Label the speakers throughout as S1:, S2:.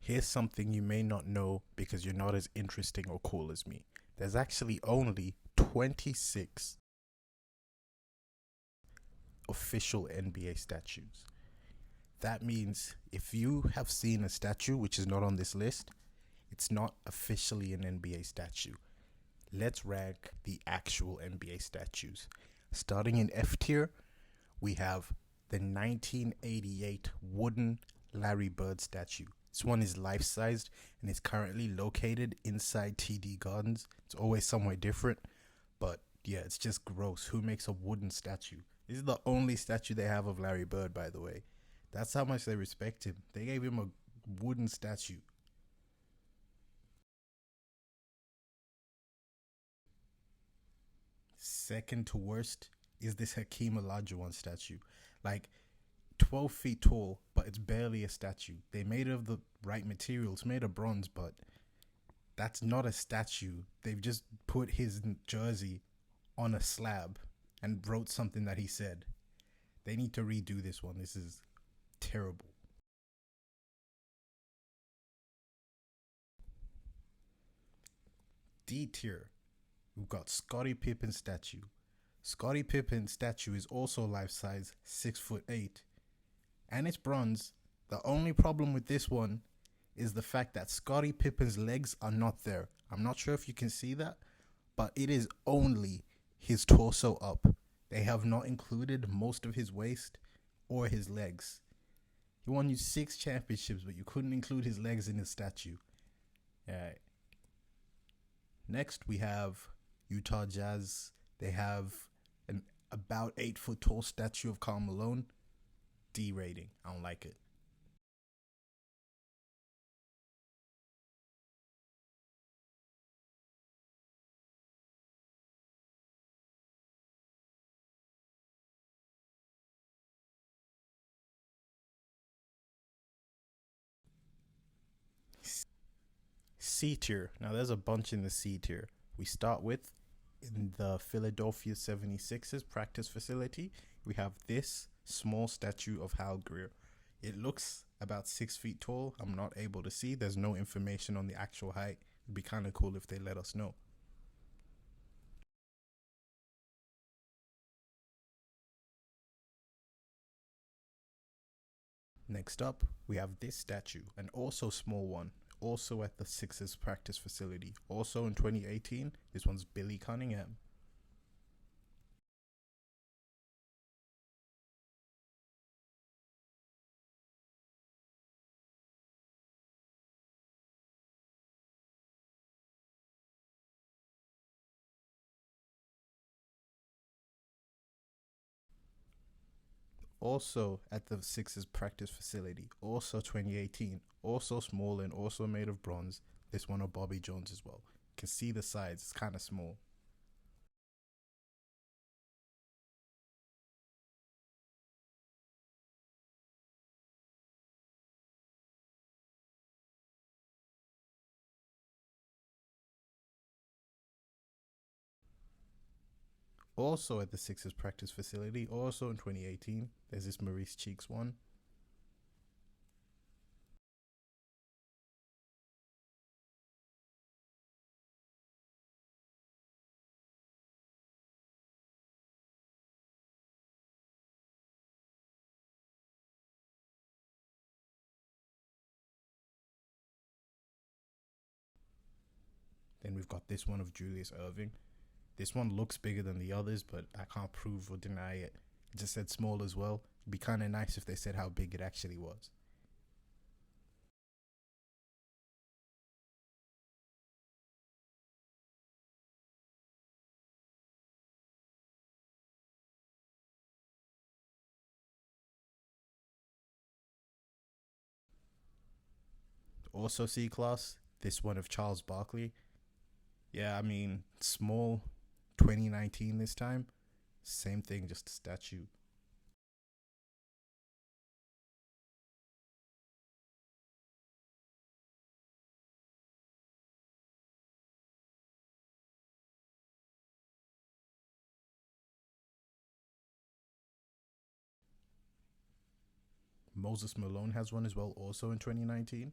S1: Here's something you may not know because you're not as interesting or cool as me. There's actually only 26 official NBA statues. That means if you have seen a statue which is not on this list, it's not officially an NBA statue. Let's rank the actual NBA statues. Starting in F tier, we have the 1988 wooden Larry Bird statue. This one is life-sized and is currently located inside TD Gardens. It's always somewhere different, but yeah, it's just gross. Who makes a wooden statue? This is the only statue they have of Larry Bird, by the way. That's how much they respect him. They gave him a wooden statue. Second to worst is this Hakeem Olajuwon statue. Like 12 feet tall, but it's barely a statue. They made it of the right material. It's made of bronze, but that's not a statue. They've just put his jersey on a slab and wrote something that he said. They need to redo this one. This is terrible. D tier, we've got Scottie Pippen statue. Scottie Pippen statue is also life size, 6'8", and it's bronze. The only problem with this one is the fact that Scottie Pippen's legs are not there. I'm not sure if you can see that, but it is only his torso up. They have not included most of his waist or his legs. He won you 6 championships, but you couldn't include his legs in his statue. Alright. Next, we have Utah Jazz. They have an about 8 foot tall statue of Karl Malone. D rating. I don't like it. C tier. Now, there's a bunch in the C tier. We start with in the Philadelphia 76ers practice facility. We have this small statue of Hal Greer. It looks about 6 feet tall. I'm not able to see. There's no information on the actual height. It'd be kind of cool if they let us know. Next up, we have this statue, an also small one, also at the Sixers practice facility. Also in 2018, this one's Billy Cunningham. Also at the Sixers practice facility. Also 2018, also small and also made of bronze. This one of Bobby Jones as well. You can see the size, it's kind of small. Also at the Sixers practice facility, also in 2018, there's this Maurice Cheeks one. Then we've got this one of Julius Irving. This one looks bigger than the others, but I can't prove or deny it. It just said small as well. It'd be kind of nice if they said how big it actually was. Also C class, this one of Charles Barkley. Yeah, I mean, small, 2019 this time. Same thing, just a statue. Moses Malone has one as well, also in 2019.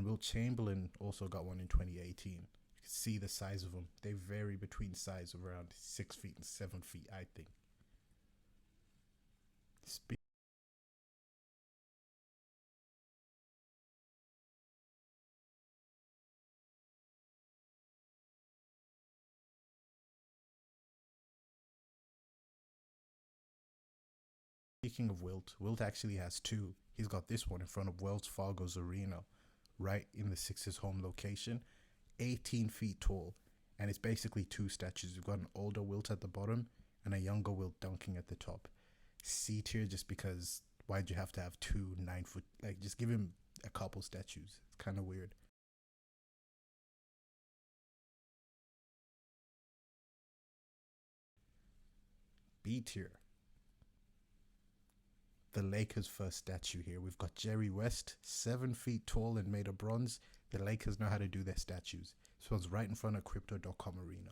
S1: And Wilt Chamberlain also got one in 2018. You can see the size of them. They vary between size of around 6 feet and 7 feet, I think. Speaking of Wilt, Wilt actually has two. He's got this one in front of Wells Fargo's arena, right in the Sixers' home location, 18 feet tall, and it's basically two statues. You've got an older Wilt at the bottom and a younger Wilt dunking at the top. C tier just because why'd you have to have two 9 foot? Like, just give him a couple statues. It's kind of weird. B tier. The Lakers' first statue here. We've got Jerry West, 7 feet tall and made of bronze. The Lakers know how to do their statues. This one's right in front of Crypto.com Arena.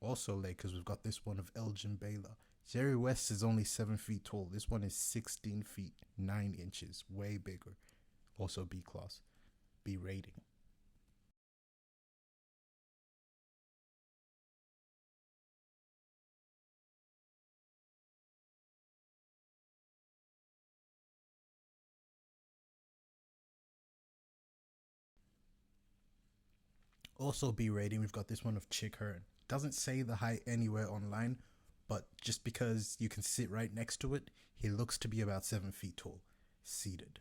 S1: Also, Lakers, we've got this one of Elgin Baylor. Jerry West is only 7 feet tall. This one is 16 feet 9 inches, way bigger. Also, B class, B rating. Also, B rating, we've got this one of Chick Hearn. Doesn't say the height anywhere online, but just because you can sit right next to it, he looks to be about 7 feet tall, seated.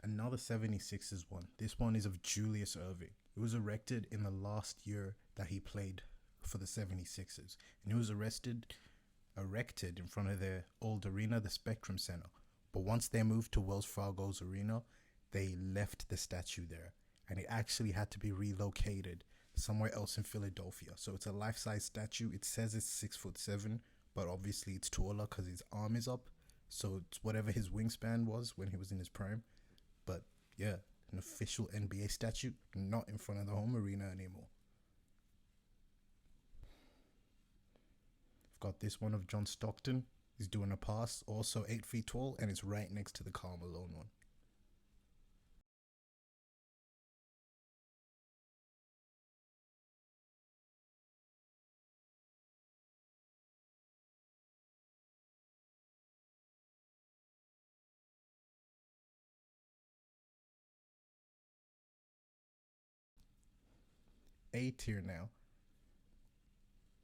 S1: Another 76ers one. This one is of Julius Erving. It was erected in the last year that he played for the 76ers. And it was erected in front of their old arena, the Spectrum Center. But once they moved to Wells Fargo's arena, they left the statue there. And it actually had to be relocated somewhere else in Philadelphia. So it's a life-size statue. It says it's 6'7", but obviously it's taller because his arm is up. So it's whatever his wingspan was when he was in his prime. But yeah, an official NBA statue, not in front of the home arena anymore. I've got this one of John Stockton. He's doing a pass, also 8 feet tall, and it's right next to the Karl Malone one. A tier now.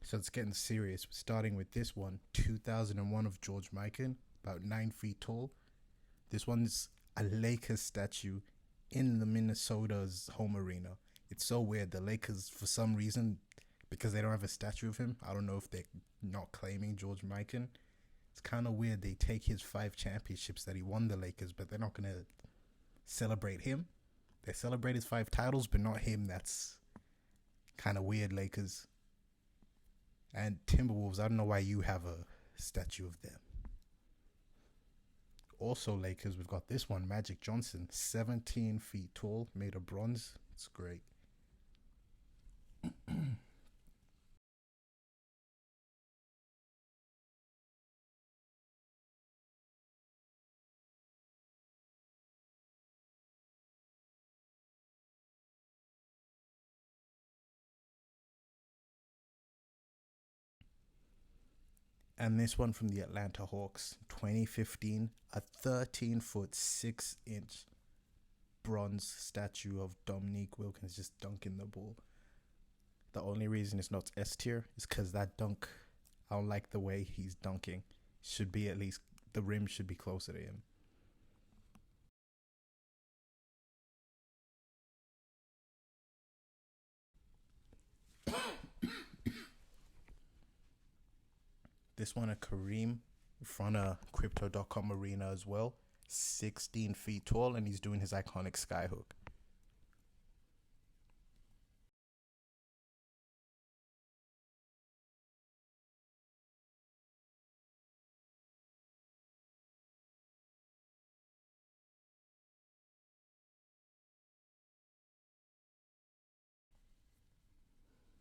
S1: So it's getting serious. Starting with this one, 2001 of George Mikan, about 9 feet tall. This one's a Lakers statue in the Minnesota's home arena. It's so weird. The Lakers, for some reason, because they don't have a statue of him, I don't know if they're not claiming George Mikan. It's kind of weird. They take his 5 championships that he won the Lakers, but they're not going to celebrate him. They celebrate his 5 titles, but not him. That's kind of weird, Lakers. And Timberwolves, I don't know why you have a statue of them. Also, Lakers, we've got this one, Magic Johnson, 17 feet tall, made of bronze. It's great. And this one from the Atlanta Hawks, 2015, a 13-foot 6 inch bronze statue of Dominique Wilkins just dunking the ball. The only reason it's not S tier is because that dunk, I don't like the way he's dunking. Should be at least, the rim should be closer to him. This one, a Kareem in front of Crypto.com Arena as well. 16 feet tall, and he's doing his iconic skyhook.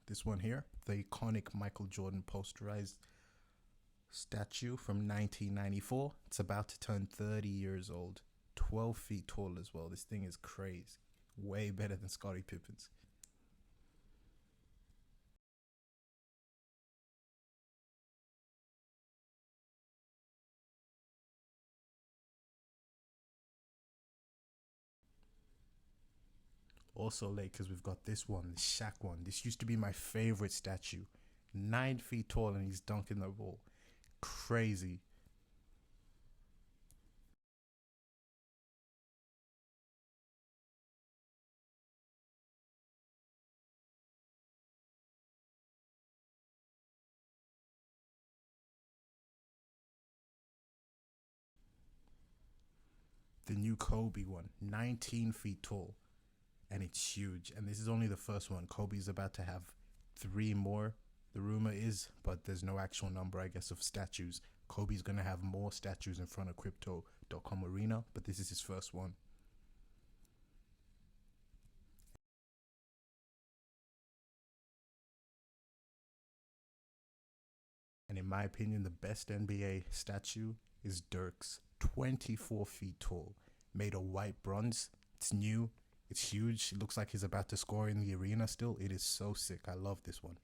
S1: This one here, the iconic Michael Jordan posterized statue from 1994. It's about to turn 30 years old. 12 feet tall as well. This thing is crazy. Way better than Scottie Pippen's. Also, Lakers, we've got this one, the Shaq one. This used to be my favorite statue. 9 feet tall, and he's dunking the ball. Crazy. The new Kobe one, 19 feet tall, and it's huge. And this is only the first one. Kobe's about to have three more, the rumor is, but there's no actual number, I guess, of statues. Kobe's going to have more statues in front of Crypto.com Arena, but this is his first one. And in my opinion, the best NBA statue is Dirk's, 24 feet tall, made of white bronze. It's new, it's huge. It looks like he's about to score in the arena still. It is so sick. I love this one.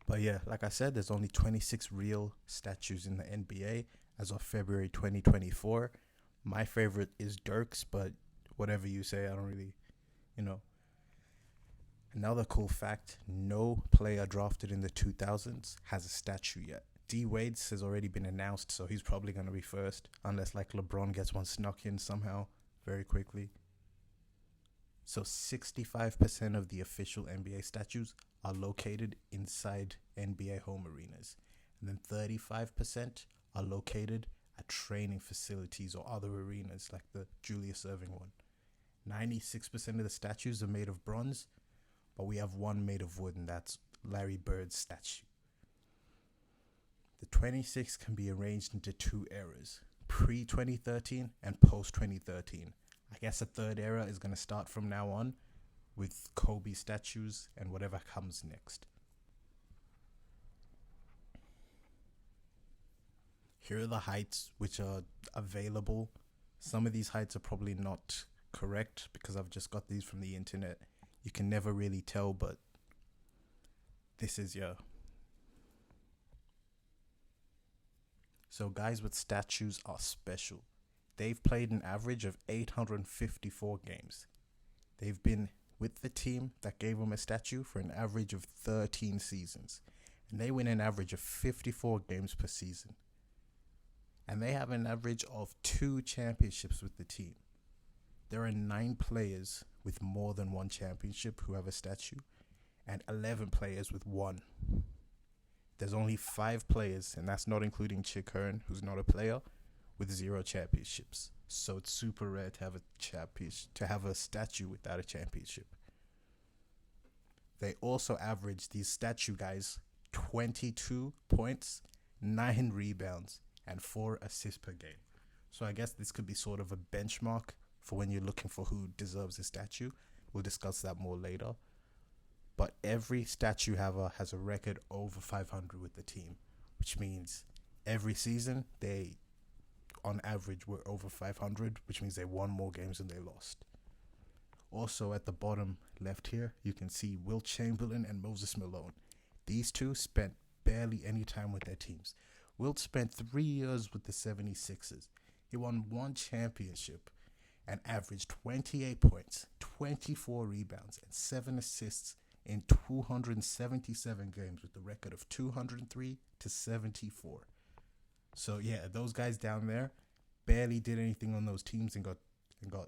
S1: But yeah, like I said, there's only 26 real statues in the NBA as of February 2024. My favorite is Dirk's, but whatever you say, I don't really, you know. Another cool fact, no player drafted in the 2000s has a statue yet. D Wade's has already been announced, so he's probably going to be first, unless like LeBron gets one snuck in somehow very quickly. So 65% of the official NBA statues are located inside NBA home arenas. And then 35% are located at training facilities or other arenas like the Julius Erving one. 96% of the statues are made of bronze, but we have one made of wood, and that's Larry Bird's statue. The 26 can be arranged into two eras, pre 2013 and post 2013. I guess a third era is going to start from now on with Kobe statues and whatever comes next. Here are the heights which are available. Some of these heights are probably not correct because I've just got these from the internet. You can never really tell, but this is yeah. So guys with statues are special. They've played an average of 854 games. They've been with the team that gave them a statue for an average of 13 seasons. And they win an average of 54 games per season. And they have an average of 2 championships with the team. There are 9 players with more than one championship who have a statue, and 11 players with one. There's only 5 players, and that's not including Chick Hearn, who's not a player, with 0 championships. So it's super rare to have a statue without a championship. They also average, these statue guys, 22 points, 9 rebounds, and 4 assists per game. So I guess this could be sort of a benchmark for when you're looking for who deserves a statue. We'll discuss that more later. But every statue haver has a record over 500 with the team, which means every season they, on average, were over 500, which means they won more games than they lost. Also, at the bottom left here, you can see Wilt Chamberlain and Moses Malone. These two spent barely any time with their teams. Wilt spent 3 years with the 76ers. He won 1 championship and averaged 28 points, 24 rebounds, and 7 assists in 277 games with a record of 203 to 74. So yeah, those guys down there, barely did anything on those teams and got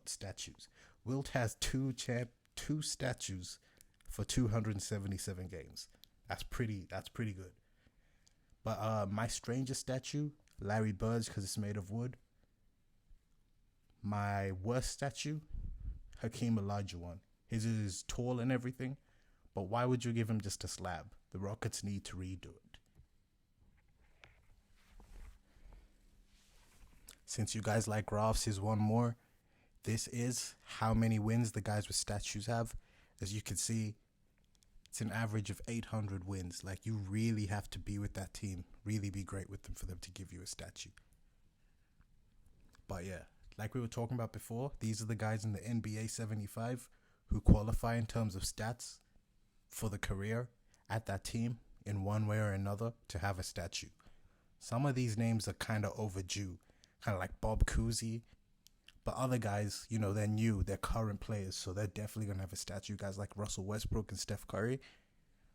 S1: statues. Wilt has two statues for 277 games. That's pretty good. But my strangest statue, Larry Bird's, because it's made of wood. My worst statue, Hakeem Olajuwon. His is tall and everything, but why would you give him just a slab? The Rockets need to redo it. Since you guys like graphs, here's one more. This is how many wins the guys with statues have. As you can see, it's an average of 800 wins. Like, you really have to be with that team, really be great with them for them to give you a statue. But yeah, like we were talking about before, these are the guys in the NBA 75 who qualify in terms of stats for the career at that team in one way or another to have a statue. Some of these names are kind of overdue, kind of like Bob Cousy. But other guys, you know, they're new, they're current players, so they're definitely going to have a statue. Guys like Russell Westbrook and Steph Curry.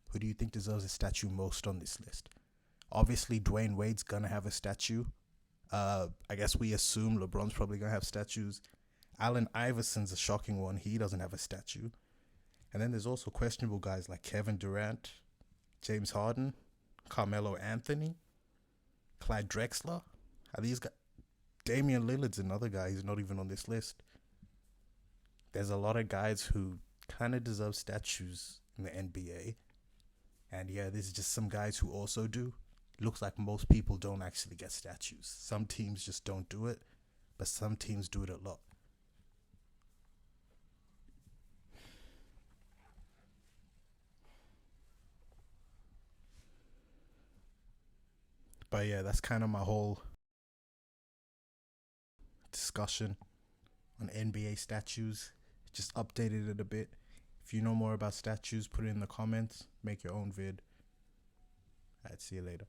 S1: Who do you think deserves a statue most on this list? Obviously, Dwayne Wade's going to have a statue. I guess we assume LeBron's probably going to have statues. Allen Iverson's a shocking one. He doesn't have a statue. And then there's also questionable guys like Kevin Durant, James Harden, Carmelo Anthony, Clyde Drexler. Are these guys? Damian Lillard's another guy. He's not even on this list. There's a lot of guys who kind of deserve statues in the NBA. And yeah, there's just some guys who also do. Looks like most people don't actually get statues. Some teams just don't do it, but some teams do it a lot. But yeah, that's kind of my whole discussion on NBA statues. Just updated it a bit. If you know more about statues, put it in the comments. Make your own vid. Alright, see you later.